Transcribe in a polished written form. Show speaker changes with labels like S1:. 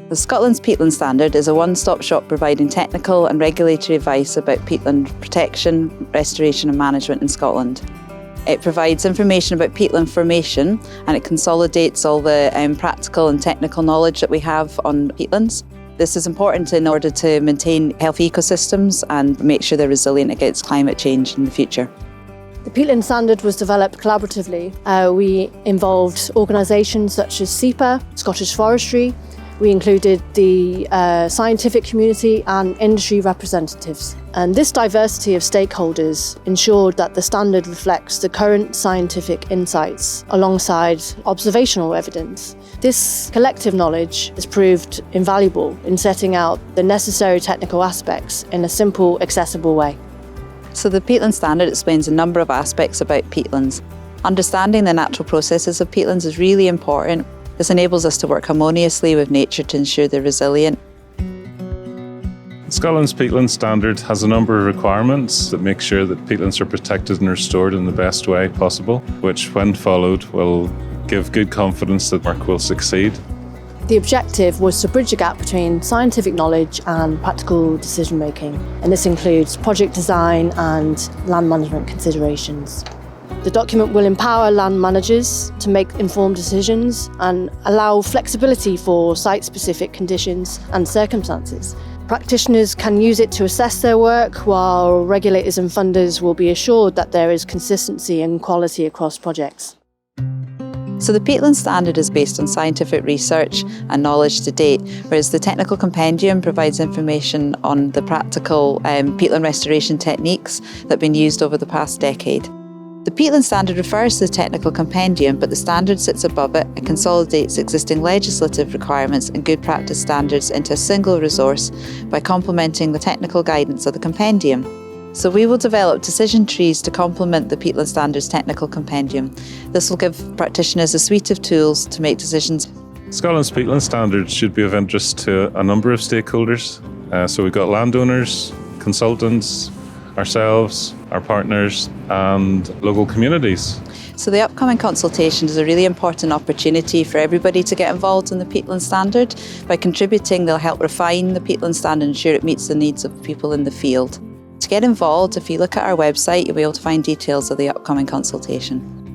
S1: The Scotland's Peatland Standard is a one-stop shop providing technical and regulatory advice about peatland protection, restoration and management in Scotland. It provides information about peatland formation and it consolidates all the practical and technical knowledge that we have on peatlands. This is important in order to maintain healthy ecosystems and make sure they're resilient against climate change in the future.
S2: The Peatland Standard was developed collaboratively. We involved organisations such as SEPA, Scottish Forestry. We included the scientific community and industry representatives. And this diversity of stakeholders ensured that the standard reflects the current scientific insights alongside observational evidence. This collective knowledge has proved invaluable in setting out the necessary technical aspects in a simple, accessible way.
S1: So the Peatland Standard explains a number of aspects about peatlands. Understanding the natural processes of peatlands is really important. This enables us to work harmoniously with nature to ensure they're resilient.
S3: Scotland's Peatland Standard has a number of requirements that make sure that peatlands are protected and restored in the best way possible, which when followed will give good confidence that work will succeed.
S2: The objective was to bridge the gap between scientific knowledge and practical decision making, and this includes project design and land management considerations. The document will empower land managers to make informed decisions and allow flexibility for site-specific conditions and circumstances. Practitioners can use it to assess their work, while regulators and funders will be assured that there is consistency and quality across projects.
S1: So the Peatland Standard is based on scientific research and knowledge to date, whereas the Technical Compendium provides information on the practical peatland restoration techniques that have been used over the past decade. The Peatland Standard refers to the Technical Compendium, but the standard sits above it and consolidates existing legislative requirements and good practice standards into a single resource by complementing the technical guidance of the compendium. So we will develop decision trees to complement the Peatland Standard's Technical Compendium. This will give practitioners a suite of tools to make decisions.
S3: Scotland's Peatland Standard should be of interest to a number of stakeholders. So we've got landowners, consultants, ourselves, our partners and local communities.
S1: So the upcoming consultation is a really important opportunity for everybody to get involved in the Peatland Standard. By contributing, they'll help refine the Peatland Standard and ensure it meets the needs of people in the field. To get involved, if you look at our website, you'll be able to find details of the upcoming consultation.